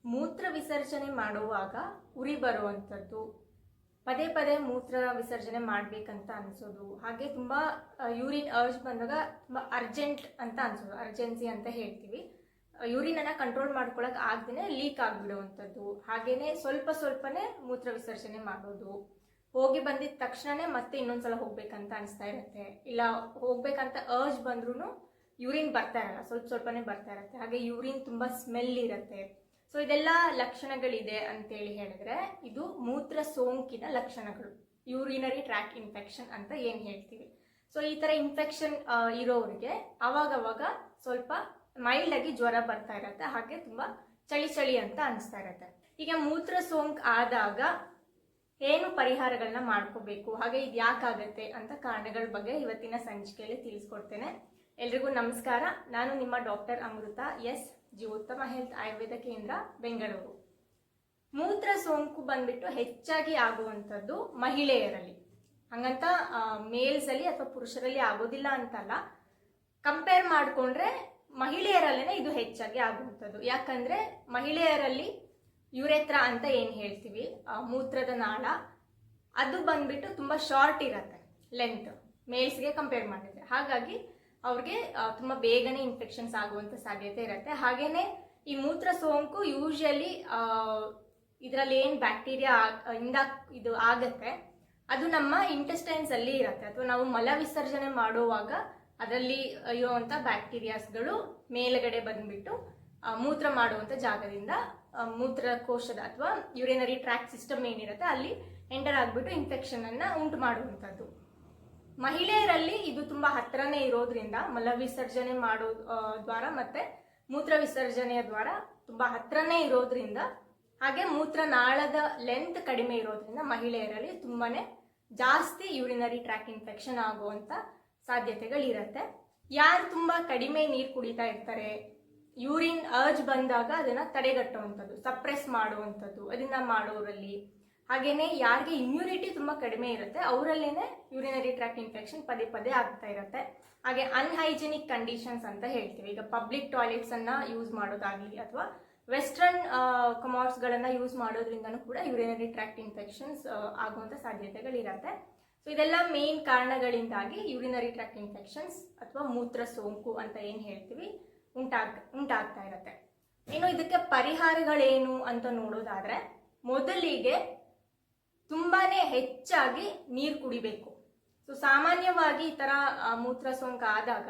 ಮೂತ್ರ ವಿಸರ್ಜನೆ ಮಾಡುವಾಗ ಉರಿ ಬರುವಂಥದ್ದು, ಪದೇ ಪದೇ ಮೂತ್ರ ವಿಸರ್ಜನೆ ಮಾಡಬೇಕಂತ ಅನಿಸೋದು, ಹಾಗೆ ತುಂಬ ಯೂರಿನ್ ಅರ್ಜ್ ಬಂದಾಗ ತುಂಬ ಅರ್ಜೆಂಟ್ ಅಂತ ಅನಿಸೋದು, ಅರ್ಜೆನ್ಸಿ ಅಂತ ಹೇಳ್ತೀವಿ. ಯೂರಿನನ್ನು ಕಂಟ್ರೋಲ್ ಮಾಡ್ಕೊಳಕ್ಕೆ ಆಗದೇ ಲೀಕ್ ಆಗಿಬಿಡುವಂಥದ್ದು, ಹಾಗೆಯೇ ಸ್ವಲ್ಪನೇ ಮೂತ್ರ ವಿಸರ್ಜನೆ ಮಾಡೋದು, ಹೋಗಿ ಬಂದಿದ ತಕ್ಷಣನೇ ಮತ್ತೆ ಇನ್ನೊಂದ್ಸಲ ಹೋಗ್ಬೇಕಂತ ಅನಿಸ್ತಾ ಇರುತ್ತೆ, ಇಲ್ಲ ಹೋಗ್ಬೇಕಂತ ಅರ್ಜ್ ಬಂದ್ರೂ ಯೂರಿನ್ ಬರ್ತಾ ಇರಲ್ಲ, ಸ್ವಲ್ಪನೇ ಬರ್ತಾ ಇರುತ್ತೆ, ಹಾಗೆ ಯೂರಿನ್ ತುಂಬ ಸ್ಮೆಲ್ ಇರುತ್ತೆ. ಸೊ ಇದೆಲ್ಲ ಲಕ್ಷಣಗಳಿದೆ ಅಂತೇಳಿ ಹೇಳಿದ್ರೆ ಇದು ಮೂತ್ರ ಸೋಂಕಿನ ಲಕ್ಷಣಗಳು, ಯೂರಿನರಿ ಟ್ರ್ಯಾಕ್ ಇನ್ಫೆಕ್ಷನ್ ಅಂತ ಏನು ಹೇಳ್ತೀವಿ. ಸೊ ಈ ಥರ ಇನ್ಫೆಕ್ಷನ್ ಇರೋರಿಗೆ ಅವಾಗವಾಗ ಸ್ವಲ್ಪ ಮೈಲ್ಡ್ ಆಗಿ ಜ್ವರ ಬರ್ತಾ ಇರತ್ತೆ, ಹಾಗೆ ತುಂಬ ಚಳಿ ಅಂತ ಅನಿಸ್ತಾ ಇರತ್ತೆ. ಈಗ ಮೂತ್ರ ಸೋಂಕು ಆದಾಗ ಏನು ಪರಿಹಾರಗಳನ್ನ ಮಾಡ್ಕೋಬೇಕು, ಹಾಗೆ ಇದು ಯಾಕಾಗತ್ತೆ ಅಂತ ಕಾರಣಗಳ ಬಗ್ಗೆ ಇವತ್ತಿನ ಸಂಚಿಕೆಯಲ್ಲಿ ತಿಳಿಸ್ಕೊಡ್ತೇನೆ. ಎಲ್ರಿಗೂ ನಮಸ್ಕಾರ. ನಾನು ನಿಮ್ಮ ಡಾಕ್ಟರ್ ಅಮೃತ ಎಸ್, ಜೀವೋತ್ತಮ ಹೆಲ್ತ್ ಆಯುರ್ವೇದ ಕೇಂದ್ರ, ಬೆಂಗಳೂರು. ಮೂತ್ರ ಸೋಂಕು ಬಂದ್ಬಿಟ್ಟು ಹೆಚ್ಚಾಗಿ ಆಗುವಂಥದ್ದು ಮಹಿಳೆಯರಲ್ಲಿ, ಹಂಗಂತ ಮೇಲ್ಸ್ ಅಲ್ಲಿ ಅಥವಾ ಪುರುಷರಲ್ಲಿ ಆಗೋದಿಲ್ಲ ಅಂತಲ್ಲ, ಕಂಪೇರ್ ಮಾಡಿಕೊಂಡ್ರೆ ಮಹಿಳೆಯರಲ್ಲೇನೆ ಇದು ಹೆಚ್ಚಾಗಿ ಆಗುವಂಥದ್ದು. ಯಾಕಂದ್ರೆ ಮಹಿಳೆಯರಲ್ಲಿ ಯುರೆತ್ರ ಅಂತ ಏನು ಹೇಳ್ತೀವಿ, ಮೂತ್ರದ ನಾಳ, ಅದು ಬಂದ್ಬಿಟ್ಟು ತುಂಬ ಶಾರ್ಟ್ ಇರತ್ತೆ ಲೆಂತ್ ಮೇಲ್ಸ್ಗೆ ಕಂಪೇರ್ ಮಾಡಿದ್ರೆ, ಹಾಗಾಗಿ ಅವ್ರಿಗೆ ತುಂಬ ಬೇಗನೆ ಇನ್ಫೆಕ್ಷನ್ಸ್ ಆಗುವಂಥ ಸಾಧ್ಯತೆ ಇರುತ್ತೆ. ಹಾಗೇನೆ ಈ ಮೂತ್ರ ಸೋಂಕು ಯೂಶಲಿ ಇದರಲ್ಲಿ ಏನು ಬ್ಯಾಕ್ಟೀರಿಯಾ ಇಂದ ಇದು ಆಗತ್ತೆ ಅದು ನಮ್ಮ ಇಂಟೆಸ್ಟೈನ್ಸ್ ಅಲ್ಲಿ ಇರುತ್ತೆ, ಅಥವಾ ನಾವು ಮಲ ವಿಸರ್ಜನೆ ಮಾಡುವಾಗ ಅದರಲ್ಲಿ ಇರುವಂಥ ಬ್ಯಾಕ್ಟೀರಿಯಾಸ್ಗಳು ಮೇಲ್ಗಡೆ ಬಂದ್ಬಿಟ್ಟು ಮೂತ್ರ ಮಾಡುವಂಥ ಜಾಗದಿಂದ ಮೂತ್ರಕೋಶದ ಅಥವಾ ಯುರಿನರಿ ಟ್ರ್ಯಾಕ್ ಸಿಸ್ಟಮ್ ಏನಿರುತ್ತೆ ಅಲ್ಲಿ ಎಂಟರ್ ಆಗಿಬಿಟ್ಟು ಇನ್ಫೆಕ್ಷನ್ ಅನ್ನ ಉಂಟು ಮಾಡುವಂಥದ್ದು. ಮಹಿಳೆಯರಲ್ಲಿ ಇದು ತುಂಬಾ ಹತ್ರನೇ ಇರೋದ್ರಿಂದ, ಮಲ ವಿಸರ್ಜನೆ ಮಾಡೋ ದ್ವಾರ ಮತ್ತೆ ಮೂತ್ರ ವಿಸರ್ಜನೆಯ ದ್ವಾರ ತುಂಬಾ ಹತ್ರನೇ ಇರೋದ್ರಿಂದ, ಹಾಗೆ ಮೂತ್ರನಾಳದ ಲೆಂತ್ ಕಡಿಮೆ ಇರೋದ್ರಿಂದ ಮಹಿಳೆಯರಲ್ಲಿ ತುಂಬಾನೇ ಜಾಸ್ತಿ ಯೂರಿನರಿ ಟ್ರ್ಯಾಕ್ ಇನ್ಫೆಕ್ಷನ್ ಆಗುವಂತ ಸಾಧ್ಯತೆಗಳಿರುತ್ತೆ. ಯಾರು ತುಂಬಾ ಕಡಿಮೆ ನೀರು ಕುಡಿತಾ ಇರ್ತಾರೆ, ಯೂರಿನ್ ಅರ್ಜ್ ಬಂದಾಗ ಅದನ್ನ ತಡೆಗಟ್ಟುವಂಥದ್ದು, ಸಪ್ರೆಸ್ ಮಾಡುವಂಥದ್ದು, ಅದನ್ನ ಮಾಡೋರಲ್ಲಿ, ಹಾಗೇನೆ ಯಾರಿಗೆ ಇಮ್ಯುನಿಟಿ ತುಂಬಾ ಕಡಿಮೆ ಇರುತ್ತೆ ಅವರಲ್ಲೇನೆ ಯೂರಿನರಿ ಟ್ರ್ಯಾಕ್ ಇನ್ಫೆಕ್ಷನ್ ಪದೇ ಆಗ್ತಾ ಇರುತ್ತೆ. ಹಾಗೆ ಅನ್ಹೈಜಿನಿಕ್ ಕಂಡೀಷನ್ಸ್ ಅಂತ ಹೇಳ್ತೀವಿ, ಈಗ ಪಬ್ಲಿಕ್ ಟಾಯ್ಲೆಟ್ಸ್ ಅನ್ನ ಯೂಸ್ ಮಾಡೋದಾಗ್ಲಿ ಅಥವಾ ವೆಸ್ಟರ್ನ್ ಕಮಾಟ್ಸ್ ಗಳನ್ನ ಯೂಸ್ ಮಾಡೋದ್ರಿಂದನೂ ಕೂಡ ಯೂರಿನರಿ ಟ್ರ್ಯಾಕ್ಟ್ ಇನ್ಫೆಕ್ಷನ್ಸ್ ಆಗುವಂತ ಸಾಧ್ಯತೆಗಳಿರುತ್ತೆ. ಸೊ ಇದೆಲ್ಲ ಮೇನ್ ಕಾರಣಗಳಿಂದಾಗಿ ಯೂರಿನರಿ ಟ್ರ್ಯಾಕ್ಟ್ ಇನ್ಫೆಕ್ಷನ್ಸ್ ಅಥವಾ ಮೂತ್ರ ಸೋಂಕು ಅಂತ ಏನ್ ಹೇಳ್ತೀವಿ ಉಂಟಾಗ್ತಾ ಇರುತ್ತೆ. ಇನ್ನು ಇದಕ್ಕೆ ಪರಿಹಾರಗಳೇನು ಅಂತ ನೋಡೋದಾದ್ರೆ, ಮೊದಲಿಗೆ ತುಂಬಾನೇ ಹೆಚ್ಚಾಗಿ ನೀರು ಕುಡಿಬೇಕು. ಸೊ ಸಾಮಾನ್ಯವಾಗಿ ಈ ತರ ಮೂತ್ರ ಸೋಂಕು ಆದಾಗ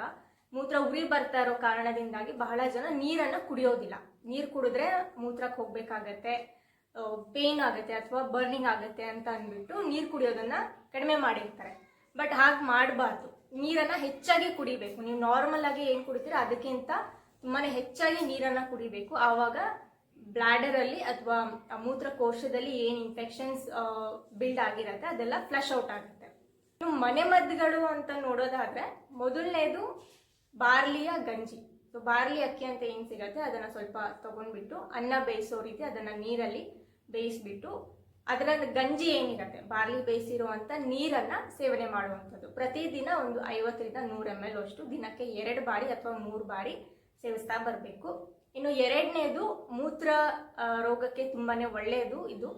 ಮೂತ್ರ ಉರಿ ಬರ್ತಾ ಇರೋ ಕಾರಣದಿಂದಾಗಿ ಬಹಳ ಜನ ನೀರನ್ನ ಕುಡಿಯೋದಿಲ್ಲ. ನೀರು ಕುಡಿದ್ರೆ ಮೂತ್ರಕ್ಕೆ ಹೋಗ್ಬೇಕಾಗತ್ತೆ, ಪೇನ್ ಆಗುತ್ತೆ ಅಥವಾ ಬರ್ನಿಂಗ್ ಆಗುತ್ತೆ ಅಂತ ಅಂದ್ಬಿಟ್ಟು ನೀರು ಕುಡಿಯೋದನ್ನ ಕಡಿಮೆ ಮಾಡಿರ್ತಾರೆ. ಬಟ್ ಹಾಗೆ ಮಾಡಬಾರ್ದು, ನೀರನ್ನ ಹೆಚ್ಚಾಗಿ ಕುಡಿಬೇಕು. ನೀವು ನಾರ್ಮಲ್ ಆಗಿ ಏನ್ ಕುಡಿತೀರ ಅದಕ್ಕಿಂತ ತುಂಬಾನೇ ಹೆಚ್ಚಾಗಿ ನೀರನ್ನ ಕುಡಿಬೇಕು. ಆವಾಗ ಬ್ಲಾಡರ್ ಅಲ್ಲಿ ಅಥವಾ ಮೂತ್ರಕೋಶದಲ್ಲಿ ಏನ್ ಇನ್ಫೆಕ್ಷನ್ಸ್ ಬಿಲ್ಡ್ ಆಗಿರತ್ತೆ ಅದೆಲ್ಲ ಫ್ಲಶ್ ಔಟ್ ಆಗುತ್ತೆ. ಇನ್ನು ಮನೆಮದ್ದುಗಳು ಅಂತ ನೋಡೋದಾದ್ರೆ, ಮೊದಲನೇದು ಬಾರ್ಲಿಯ ಗಂಜಿ. ಸೊ ಬಾರ್ಲಿ ಅಕ್ಕಿ ಅಂತ ಏನ್ ಸಿಗತ್ತೆ ಅದನ್ನ ಸ್ವಲ್ಪ ತಗೊಂಡ್ಬಿಟ್ಟು ಅನ್ನ ಬೇಯಿಸೋ ರೀತಿ ಅದನ್ನ ನೀರಲ್ಲಿ ಬೇಯಿಸ್ಬಿಟ್ಟು ಅದರ ಗಂಜಿ ಏನಿರತ್ತೆ, ಬಾರ್ಲಿ ಬೇಯಿಸಿರುವಂತ ನೀರನ್ನ ಸೇವನೆ ಮಾಡುವಂಥದ್ದು. ಪ್ರತಿದಿನ ಒಂದು 50ರಿಂದ 100 ml ಅಷ್ಟು ದಿನಕ್ಕೆ 2 ಬಾರಿ ಅಥವಾ 3 ಬಾರಿ ಸೇವಿಸ್ತಾ ಬರಬೇಕು. ಇನ್ನು ಎರಡನೇದು ಮೂತ್ರ ರೋಗಕ್ಕೆ ತುಂಬಾನೇ ಒಳ್ಳೆಯದು ಇದು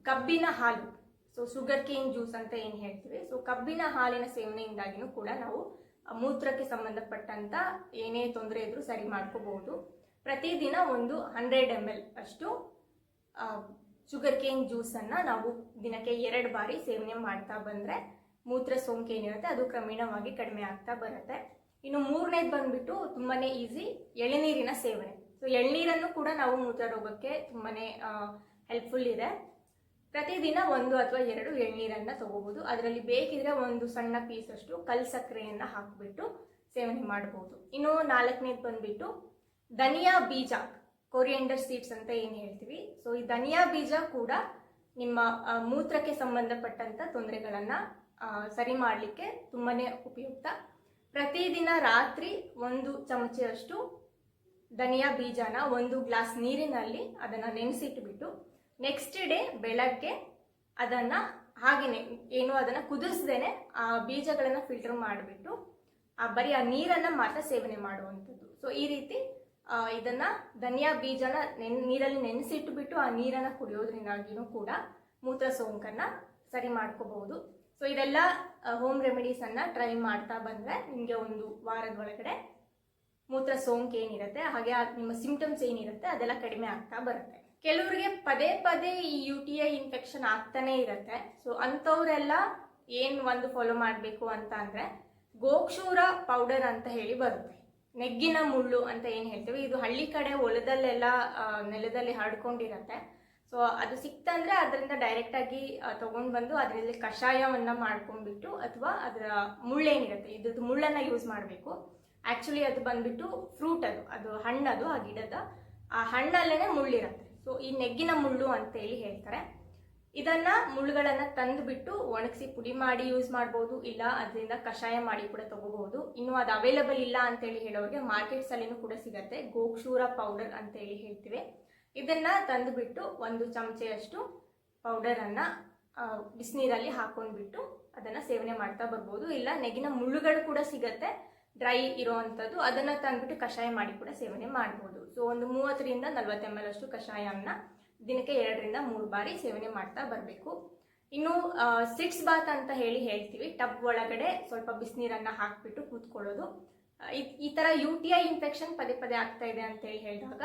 ಕಬ್ಬಿನ ಹಾಲು. ಸೊ ಶುಗರ್ ಕೇನ್ ಜ್ಯೂಸ್ ಅಂತ ಏನ್ ಹೇಳ್ತೀವಿ, ಸೊ ಕಬ್ಬಿನ ಹಾಲಿನ ಸೇವನೆಯಿಂದಾಗಿನೂ ಕೂಡ ನಾವು ಮೂತ್ರಕ್ಕೆ ಸಂಬಂಧಪಟ್ಟಂತ ಏನೇ ತೊಂದರೆ ಇದ್ರೂ ಸರಿ ಮಾಡ್ಕೋಬಹುದು. ಪ್ರತಿದಿನ ಒಂದು 100 ml ಅಷ್ಟು ಶುಗರ್ ಕೇನ್ ಜ್ಯೂಸ್ ಅನ್ನ ನಾವು ದಿನಕ್ಕೆ 2 ಬಾರಿ ಸೇವನೆ ಮಾಡ್ತಾ ಬಂದ್ರೆ ಮೂತ್ರ ಸೋಂಕು ಏನಿರುತ್ತೆ ಅದು ಕ್ರಮೇಣವಾಗಿ ಕಡಿಮೆ ಆಗ್ತಾ ಬರುತ್ತೆ. ಇನ್ನು ಮೂರನೇದು ಬಂದ್ಬಿಟ್ಟು ತುಂಬಾನೇ ಈಸಿ, ಎಳೆನೀರಿನ ಸೇವನೆ. ಸೊ ಎಳ್ನೀರನ್ನು ಕೂಡ ನಾವು ಮೂತ್ರ ರೋಗಕ್ಕೆ ತುಂಬಾನೇ ಹೆಲ್ಪ್ಫುಲ್ ಇದೆ. ಪ್ರತಿದಿನ 1 ಅಥವಾ 2 ಎಳ್ನೀರನ್ನ ತಗೋಬಹುದು. ಅದರಲ್ಲಿ ಬೇಕಿದ್ರೆ ಒಂದು ಸಣ್ಣ ಪೀಸ್ ಅಷ್ಟು ಕಲ್ ಸಕ್ಕರೆಯನ್ನ ಹಾಕ್ಬಿಟ್ಟು ಸೇವನೆ ಮಾಡಬಹುದು. ಇನ್ನು 4ನೇದು ಬಂದ್ಬಿಟ್ಟು ಧನಿಯಾ ಬೀಜ, ಕೊರಿಯಂಡರ್ ಸೀಡ್ಸ್ ಅಂತ ಏನ್ ಹೇಳ್ತೀವಿ. ಸೊ ಈ ಧನಿಯಾ ಬೀಜ ಕೂಡ ನಿಮ್ಮ ಮೂತ್ರಕ್ಕೆ ಸಂಬಂಧಪಟ್ಟಂತ ತೊಂದರೆಗಳನ್ನ ಸರಿ ಮಾಡ್ಲಿಕ್ಕೆ ತುಂಬಾನೇ ಉಪಯುಕ್ತ. ಪ್ರತಿದಿನ ರಾತ್ರಿ 1 ಚಮಚದಷ್ಟು ಧನಿಯಾ ಬೀಜನ 1 ಗ್ಲಾಸ್ ನೀರಿನಲ್ಲಿ ಅದನ್ನ ನೆನೆಸಿಟ್ಬಿಟ್ಟು ನೆಕ್ಸ್ಟ್ ಡೇ ಬೆಳಗ್ಗೆ ಅದನ್ನ ಹಾಗೇನೆ ಏನು ಅದನ್ನ ಕುದಿಸ್ದೇನೆ ಆ ಬೀಜಗಳನ್ನ ಫಿಲ್ಟರ್ ಮಾಡಿಬಿಟ್ಟು ಬರೀ ಆ ನೀರನ್ನ ಮಾತ್ರ ಸೇವನೆ ಮಾಡುವಂಥದ್ದು. ಸೊ ಈ ರೀತಿ ಇದನ್ನ ಧನಿಯಾ ಬೀಜನ ನೀರಲ್ಲಿ ನೆನೆಸಿಟ್ಬಿಟ್ಟು ಆ ನೀರನ್ನ ಕುಡಿಯೋದ್ರಿಂದಾಗಿನೂ ಕೂಡ ಮೂತ್ರ ಸೋಂಕನ್ನ ಸರಿ ಮಾಡ್ಕೋಬಹುದು. ಸೊ ಇದೆಲ್ಲ ಹೋಮ್ ರೆಮಿಡೀಸ್ ಅನ್ನ ಟ್ರೈ ಮಾಡ್ತಾ ಬಂದ್ರೆ ನಿಮ್ಗೆ ಒಂದು ವಾರದ ಒಳಗಡೆ ಮೂತ್ರ ಸೋಂಕು ಏನಿರುತ್ತೆ ಹಾಗೆ ನಿಮ್ಮ ಸಿಂಪ್ಟಮ್ಸ್ ಏನಿರುತ್ತೆ ಅದೆಲ್ಲ ಕಡಿಮೆ ಆಗ್ತಾ ಬರುತ್ತೆ. ಕೆಲವರಿಗೆ ಪದೇ ಪದೇ ಈ UTI ಇನ್ಫೆಕ್ಷನ್ ಆಗ್ತಾನೆ ಇರುತ್ತೆ. ಸೊ ಅಂಥವ್ರೆಲ್ಲ ಏನ್ ಒಂದು ಫಾಲೋ ಮಾಡಬೇಕು ಅಂತ ಅಂದ್ರೆ ಗೋಕ್ಷೂರ ಪೌಡರ್ ಅಂತ ಹೇಳಿ ಬರುತ್ತೆ. ನೆಗ್ಗಿನ ಮುಳ್ಳು ಅಂತ ಏನ್ ಹೇಳ್ತೀವಿ, ಇದು ಹಳ್ಳಿ ಕಡೆ ಹೊಲದಲ್ಲೆಲ್ಲ ನೆಲದಲ್ಲಿ ಹರಡ್ಕೊಂಡಿರತ್ತೆ. ಸೊ ಅದು ಸಿಕ್ತಂದ್ರೆ ಅದರಿಂದ ಡೈರೆಕ್ಟ್ ಆಗಿ ತಗೊಂಡ್ ಬಂದು ಅದರಲ್ಲಿ ಕಷಾಯವನ್ನ ಮಾಡ್ಕೊಂಡ್ಬಿಟ್ಟು ಅಥವಾ ಅದರ ಮುಳ್ಳೇನಿರುತ್ತೆ ಇದ್ರದ್ದು ಮುಳ್ಳನ್ನ ಯೂಸ್ ಮಾಡಬೇಕು. ಆಕ್ಚುಲಿ ಅದು ಬಂದ್ಬಿಟ್ಟು ಫ್ರೂಟ್, ಅದು ಹಣ್ಣದು, ಆ ಗಿಡದ ಆ ಹಣ್ಣಲ್ಲೇನೆ ಮುಳ್ಳಿರುತ್ತೆ. ಸೊ ಈ ನೆಗ್ಗಿನ ಮುಳ್ಳು ಅಂತ ಹೇಳಿ ಹೇಳ್ತಾರೆ. ಇದನ್ನ ಮುಳ್ಳುಗಳನ್ನ ತಂದುಬಿಟ್ಟು ಒಣಗಿಸಿ ಪುಡಿ ಮಾಡಿ ಯೂಸ್ ಮಾಡ್ಬೋದು, ಇಲ್ಲ ಅದರಿಂದ ಕಷಾಯ ಮಾಡಿ ಕೂಡ ತಗೋಬಹುದು. ಇನ್ನು ಅದು ಅವೈಲಬಲ್ ಇಲ್ಲ ಅಂತ ಹೇಳಿ ಹೇಳೋರಿಗೆ ಮಾರ್ಕೆಟ್ಸ್ ಅಲ್ಲಿನೂ ಕೂಡ ಸಿಗತ್ತೆ, ಗೋಕ್ಷೂರ ಪೌಡರ್ ಅಂತ ಹೇಳಿ ಹೇಳ್ತೀವಿ. ಇದನ್ನ ತಂದುಬಿಟ್ಟು 1 ಚಮಚೆಯಷ್ಟು ಪೌಡರ್ ಅನ್ನ ಬಿಸಿನೀರಲ್ಲಿ ಹಾಕೊಂಡ್ಬಿಟ್ಟು ಅದನ್ನ ಸೇವನೆ ಮಾಡ್ತಾ ಬರ್ಬೋದು. ಇಲ್ಲ ನೆಗಿನ ಮುಳ್ಳುಗಳು ಕೂಡ ಸಿಗತ್ತೆ ಡ್ರೈ ಇರೋವಂಥದ್ದು, ಅದನ್ನ ತಂದ್ಬಿಟ್ಟು ಕಷಾಯ ಮಾಡಿ ಕೂಡ ಸೇವನೆ ಮಾಡ್ಬೋದು. ಸೊ ಒಂದು 30 ರಿಂದ 40 ml ಅಷ್ಟು ಕಷಾಯವನ್ನ ದಿನಕ್ಕೆ 2 ರಿಂದ 3 ಬಾರಿ ಸೇವನೆ ಮಾಡ್ತಾ ಬರಬೇಕು. ಇನ್ನು ಸಿಟ್ಸ್ ಬಾತ್ ಅಂತ ಹೇಳಿ ಹೇಳ್ತೀವಿ, ಟಬ್ ಒಳಗಡೆ ಸ್ವಲ್ಪ ಬಿಸಿನೀರನ್ನ ಹಾಕ್ಬಿಟ್ಟು ಕೂತ್ಕೊಳ್ಳೋದು. ಈ ತರ UTI ಇನ್ಫೆಕ್ಷನ್ ಪದೇ ಪದೇ ಆಗ್ತಾ ಇದೆ ಅಂತ ಹೇಳಿ ಹೇಳಿದಾಗ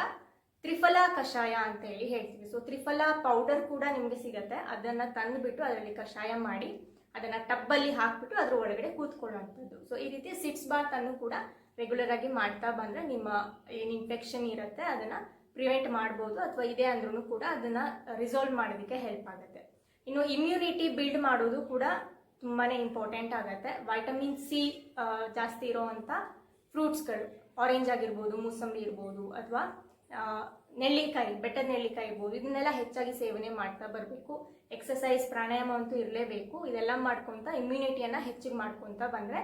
ತ್ರಿಫಲ ಕಷಾಯ ಅಂತ ಹೇಳಿ ಹೇಳ್ತೀವಿ. ಸೊ ತ್ರಿಫಲ ಪೌಡರ್ ಕೂಡ ನಿಮ್ಗೆ ಸಿಗತ್ತೆ, ಅದನ್ನ ತಂದ್ಬಿಟ್ಟು ಅದರಲ್ಲಿ ಕಷಾಯ ಮಾಡಿ ಅದನ್ನ ಟಬ್ಬಲ್ಲಿ ಹಾಕ್ಬಿಟ್ಟು ಅದ್ರ ಒಳಗಡೆ ಕೂತ್ಕೊಳ್ಳುವಂಥದ್ದು. ಸೊ ಈ ರೀತಿ ಸಿಟ್ಸ್ ಬಾತ್ ಅನ್ನು ಕೂಡ ರೆಗ್ಯುಲರ್ ಆಗಿ ಮಾಡ್ತಾ ಬಂದ್ರೆ ನಿಮ್ಮ ಏನ್ ಇನ್ಫೆಕ್ಷನ್ ಇರುತ್ತೆ ಅದನ್ನ ಪ್ರಿವೆಂಟ್ ಮಾಡ್ಬೋದು, ಅಥವಾ ಇದೆ ಅಂದ್ರೂ ಕೂಡ ಅದನ್ನ ರಿಸಾಲ್ವ್ ಮಾಡೋದಕ್ಕೆ ಹೆಲ್ಪ್ ಆಗುತ್ತೆ. ಇನ್ನು ಇಮ್ಯುನಿಟಿ ಬಿಲ್ಡ್ ಮಾಡೋದು ಕೂಡ ತುಂಬಾನೇ ಇಂಪಾರ್ಟೆಂಟ್ ಆಗುತ್ತೆ. ವೈಟಮಿನ್ C ಜಾಸ್ತಿ ಇರೋವಂಥ ಫ್ರೂಟ್ಸ್ಗಳು, ಆರೆಂಜ್ ಆಗಿರ್ಬೋದು, ಮೂಸಂಬಿ ಇರ್ಬೋದು, ಅಥವಾ ನೆಲ್ಲಿಕಾಯಿ, ಬೆಟ್ಟದ ನೆಲ್ಲಿಕಾಯಿ ಇರ್ಬೋದು, ಇದನ್ನೆಲ್ಲ ಹೆಚ್ಚಾಗಿ ಸೇವನೆ ಮಾಡ್ತಾ ಬರಬೇಕು. ಎಕ್ಸಸೈಸ್, ಪ್ರಾಣಾಯಾಮ ಅಂತೂ ಇರಲೇಬೇಕು. ಇದೆಲ್ಲ ಮಾಡ್ಕೊಂತ ಇಮ್ಯುನಿಟಿಯನ್ನ ಹೆಚ್ಚಿಗೆ ಮಾಡ್ಕೊಂತ ಬಂದ್ರೆ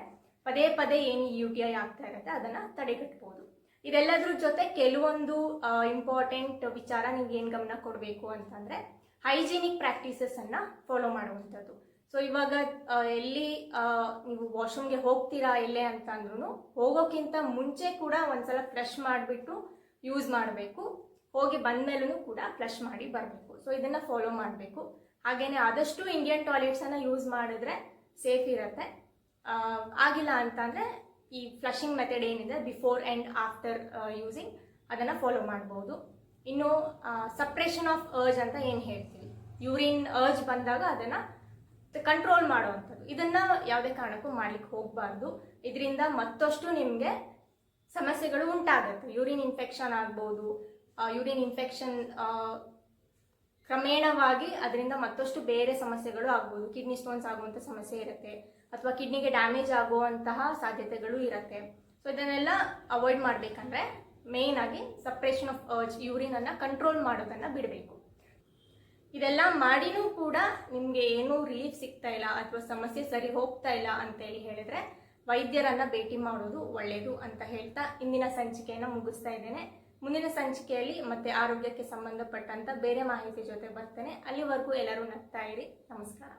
ಪದೇ ಪದೇ ಏನು UTI ಆಗ್ತಾ ಇರುತ್ತೆ ಅದನ್ನ ತಡೆಗಟ್ಟಬಹುದು. ಇದೆಲ್ಲದ್ರ ಜೊತೆ ಕೆಲವೊಂದು ಇಂಪಾರ್ಟೆಂಟ್ ವಿಚಾರ ನೀವು ಏನ್ ಗಮನ ಕೊಡಬೇಕು ಅಂತಂದ್ರೆ ಹೈಜಿನಿಕ್ ಪ್ರಾಕ್ಟೀಸಸ್ ಅನ್ನ ಫಾಲೋ ಮಾಡುವಂಥದ್ದು. ಸೊ ಇವಾಗ ಎಲ್ಲಿ ನೀವು ವಾಶ್ರೂಮ್ಗೆ ಹೋಗ್ತೀರಾ ಎಲ್ಲೇ ಅಂತ ಅಂದ್ರೂ ಹೋಗೋಕ್ಕಿಂತ ಮುಂಚೆ ಕೂಡ ಒಂದ್ಸಲ ಫ್ಲಶ್ ಮಾಡಿಬಿಟ್ಟು ಯೂಸ್ ಮಾಡಬೇಕು. ಹೋಗಿ ಬಂದ್ಮೇಲೂ ಕೂಡ ಫ್ಲಶ್ ಮಾಡಿ ಬರಬೇಕು. ಸೊ ಇದನ್ನ ಫಾಲೋ ಮಾಡಬೇಕು. ಹಾಗೇನೆ ಆದಷ್ಟು ಇಂಡಿಯನ್ ಟಾಯ್ಲೆಟ್ಸ್ ಅನ್ನ ಯೂಸ್ ಮಾಡಿದ್ರೆ ಸೇಫ್ ಇರುತ್ತೆ. ಆಗಿಲ್ಲ ಅಂತಂದ್ರೆ ಈ ಫ್ಲಶಿಂಗ್ ಮೆಥಡ್ ಏನಿದೆ ಬಿಫೋರ್ ಅಂಡ್ ಆಫ್ಟರ್ ಯೂಸಿಂಗ್ ಅದನ್ನ ಫಾಲೋ ಮಾಡಬಹುದು. ಇನ್ನು ಸಪ್ರೆಷನ್ ಆಫ್ ಅರ್ಜ್ ಅಂತ ಏನ್ ಹೇಳ್ತೀವಿ, ಯೂರಿನ್ ಅರ್ಜ್ ಬಂದಾಗ ಅದನ್ನ ಕಂಟ್ರೋಲ್ ಮಾಡುವಂಥದ್ದು, ಇದನ್ನ ಯಾವುದೇ ಕಾರಣಕ್ಕೂ ಮಾಡ್ಲಿಕ್ಕೆ ಹೋಗಬಾರ್ದು. ಇದರಿಂದ ಮತ್ತಷ್ಟು ನಿಮ್ಗೆ ಸಮಸ್ಯೆಗಳು ಉಂಟಾಗುತ್ತೆ. ಯೂರಿನ್ ಇನ್ಫೆಕ್ಷನ್ ಆಗ್ಬೋದು, ಯೂರಿನ್ ಇನ್ಫೆಕ್ಷನ್ ಕ್ರಮೇಣವಾಗಿ ಅದರಿಂದ ಮತ್ತಷ್ಟು ಬೇರೆ ಸಮಸ್ಯೆಗಳು ಆಗ್ಬೋದು. ಕಿಡ್ನಿ ಸ್ಟೋನ್ಸ್ ಆಗುವಂಥ ಸಮಸ್ಯೆ ಇರುತ್ತೆ, ಅಥವಾ ಕಿಡ್ನಿಗೆ ಡ್ಯಾಮೇಜ್ ಆಗುವಂತಹ ಸಾಧ್ಯತೆಗಳು ಇರುತ್ತೆ. ಸೊ ಇದನ್ನೆಲ್ಲ ಅವಾಯ್ಡ್ ಮಾಡ್ಬೇಕಂದ್ರೆ ಮೇನ್ ಆಗಿ ಸಪ್ರೆಷನ್ ಆಫ್ ಅರ್ಜ್, ಯೂರಿನ್ ಅನ್ನ ಕಂಟ್ರೋಲ್ ಮಾಡೋದನ್ನ ಬಿಡಬೇಕು. ಇದೆಲ್ಲ ಮಾಡಿನೂ ಕೂಡ ನಿಮ್ಗೆ ಏನೂ ರಿಲೀಫ್ ಸಿಗ್ತಾ ಇಲ್ಲ ಅಥವಾ ಸಮಸ್ಯೆ ಸರಿ ಹೋಗ್ತಾ ಇಲ್ಲ ಅಂತ ಹೇಳಿ ಹೇಳಿದ್ರೆ ವೈದ್ಯರನ್ನ ಭೇಟಿ ಮಾಡೋದು ಒಳ್ಳೆಯದು ಅಂತ ಹೇಳ್ತಾ ಇಂದಿನ ಸಂಚಿಕೆಯನ್ನು ಮುಗಿಸ್ತಾ ಇದ್ದೇನೆ. ಮುಂದಿನ ಸಂಚಿಕೆಯಲ್ಲಿ ಮತ್ತೆ ಆರೋಗ್ಯಕ್ಕೆ ಸಂಬಂಧಪಟ್ಟಂತ ಬೇರೆ ಮಾಹಿತಿ ಜೊತೆ ಬರ್ತೇನೆ. ಅಲ್ಲಿವರೆಗೂ ಎಲ್ಲರೂ ನಗ್ತಾ ಇರಿ. ನಮಸ್ಕಾರ.